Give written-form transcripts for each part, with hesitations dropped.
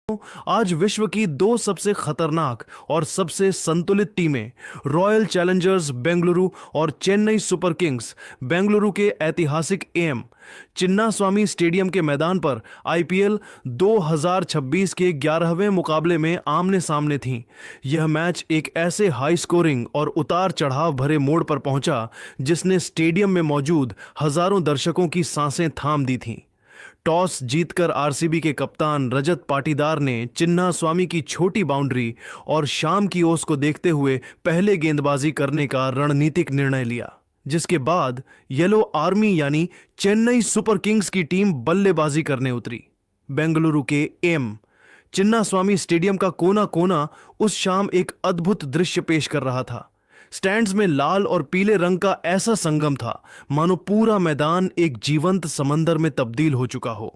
आज विश्व की दो सबसे खतरनाक और सबसे संतुलित टीमें रॉयल चैलेंजर्स बेंगलुरु और चेन्नई सुपर किंग्स बेंगलुरु के ऐतिहासिक एम चिन्नास्वामी स्टेडियम के मैदान पर आईपीएल 2026 के 11वें मुकाबले में आमने सामने थीं। यह मैच एक ऐसे हाई स्कोरिंग और उतार चढ़ाव भरे मोड़ पर पहुंचा जिसने स्टेडियम में मौजूद हजारों दर्शकों की सांसें थाम दी थीं। टॉस जीतकर आरसीबी के कप्तान रजत पाटीदार ने चिन्नास्वामी की छोटी बाउंड्री और शाम की ओस को देखते हुए पहले गेंदबाजी करने का रणनीतिक निर्णय लिया, जिसके बाद येलो आर्मी यानी चेन्नई सुपर किंग्स की टीम बल्लेबाजी करने उतरी। बेंगलुरु के एम चिन्नास्वामी स्टेडियम का कोना कोना उस शाम एक अद्भुत दृश्य पेश कर रहा था। स्टैंड्स में लाल और पीले रंग का ऐसा संगम था मानो पूरा मैदान एक जीवंत समंदर में तब्दील हो चुका हो।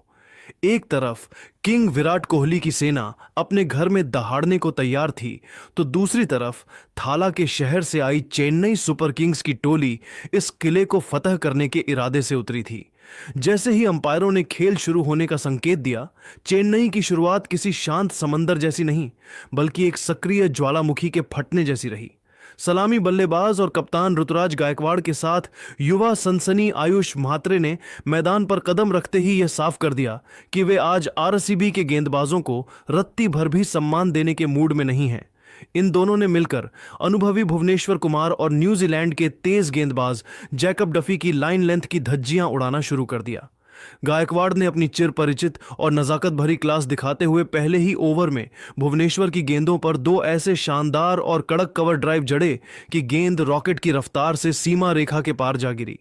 एक तरफ किंग विराट कोहली की सेना अपने घर में दहाड़ने को तैयार थी, तो दूसरी तरफ थाला के शहर से आई चेन्नई सुपर किंग्स की टोली इस किले को फतह करने के इरादे से उतरी थी। जैसे ही अंपायरों ने खेल शुरू होने का संकेत दिया, चेन्नई की शुरुआत किसी शांत समंदर जैसी नहीं बल्कि एक सक्रिय ज्वालामुखी के फटने जैसी रही। सलामी बल्लेबाज और कप्तान ऋतुराज गायकवाड़ के साथ युवा सनसनी आयुष म्हात्रे ने मैदान पर कदम रखते ही यह साफ कर दिया कि वे आज आरसीबी के गेंदबाजों को रत्ती भर भी सम्मान देने के मूड में नहीं हैं। इन दोनों ने मिलकर अनुभवी भुवनेश्वर कुमार और न्यूजीलैंड के तेज गेंदबाज जैकब डफी की लाइन लेंथ की धज्जियां उड़ाना शुरू कर दिया। गायकवाड़ ने अपनी चिर परिचित और नजाकत भरी क्लास दिखाते हुए पहले ही ओवर में भुवनेश्वर की गेंदों पर दो ऐसे शानदार और कड़क कवर ड्राइव जड़े कि गेंद रॉकेट की रफ्तार से सीमा रेखा के पार जा गिरी।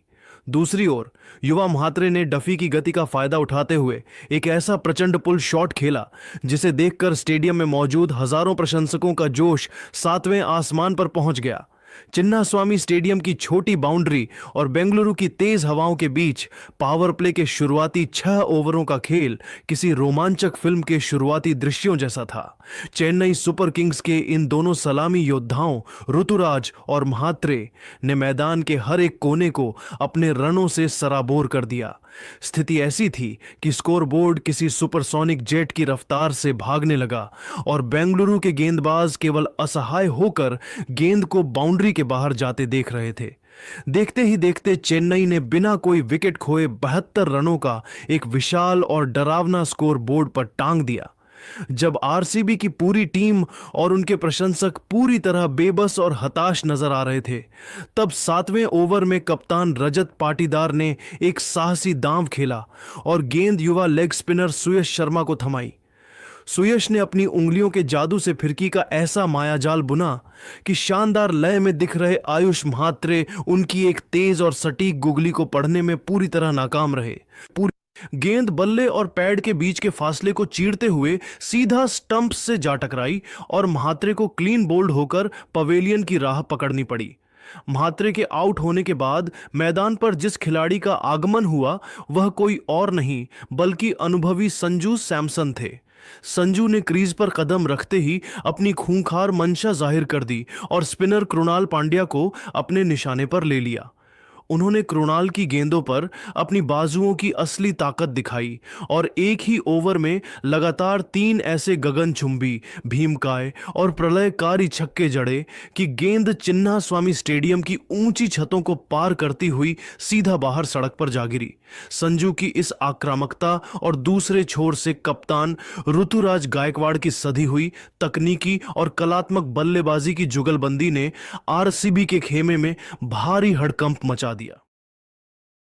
दूसरी ओर युवा म्हात्रे ने डफी की गति का फायदा उठाते हुए एक ऐसा प्रचंड पुल शॉट खेला जिसे देखकर स्टेडियम में मौजूद हजारों प्रशंसकों का जोश 7वें आसमान पर पहुंच गया। चिन्नास्वामी स्टेडियम की छोटी बाउंड्री और बेंगलुरु की तेज हवाओं के बीच पावर प्ले के शुरुआती 6 ओवरों का खेल किसी रोमांचक फिल्म के शुरुआती दृश्यों जैसा था। चेन्नई सुपर किंग्स के इन दोनों सलामी योद्धाओं ऋतुराज और म्हात्रे ने मैदान के हर एक कोने को अपने रनों से सराबोर कर दिया। स्थिति ऐसी थी कि स्कोरबोर्ड किसी सुपरसोनिक जेट की रफ्तार से भागने लगा और बेंगलुरु के गेंदबाज केवल असहाय होकर गेंद को बाउंड्री के बाहर जाते देख रहे थे। देखते ही देखते चेन्नई ने बिना कोई विकेट खोए 72 रनों का एक विशाल और डरावना स्कोर बोर्ड पर टांग दिया। जब आरसीबी की पूरी टीम और उनके प्रशंसक पूरी तरह बेबस और हताश नजर आ रहे थे, तब 7वें ओवर में कप्तान रजत पाटीदार ने एक साहसी दांव खेला और गेंद युवा लेग स्पिनर सुयश शर्मा को थमाई। सुयश ने अपनी उंगलियों के जादू से फिरकी का ऐसा मायाजाल बुना कि शानदार लय में दिख रहे आयुष म्हात्रे उनकी एक तेज और सटीक गुगली को पढ़ने में पूरी तरह नाकाम रहे। गेंद बल्ले और पैड के बीच के फासले को चीरते हुए सीधा स्टंप से जा टकराई और म्हात्रे को क्लीन बोल्ड होकर पवेलियन की राह पकड़नी पड़ी। म्हात्रे के आउट होने के बाद मैदान पर जिस खिलाड़ी का आगमन हुआ वह कोई और नहीं बल्कि अनुभवी संजू सैमसन थे। संजू ने क्रीज पर कदम रखते ही अपनी खूंखार मंशा जाहिर कर दी और स्पिनर कृणाल पांड्या को अपने निशाने पर ले लिया। उन्होंने कृणाल की गेंदों पर अपनी बाजुओं की असली ताकत दिखाई और एक ही ओवर में लगातार 3 ऐसे गगनचुंबी, भीमकाय और प्रलयकारी छक्के जड़े कि गेंद चिन्नास्वामी स्टेडियम की ऊंची छतों को पार करती हुई सीधा बाहर सड़क पर जा गिरी। संजू की इस आक्रामकता और दूसरे छोर से कप्तान ऋतुराज गायकवाड़ की सधी हुई तकनीकी और कलात्मक बल्लेबाजी की जुगलबंदी ने आरसीबी के खेमे में भारी हड़कंप मचा दिया।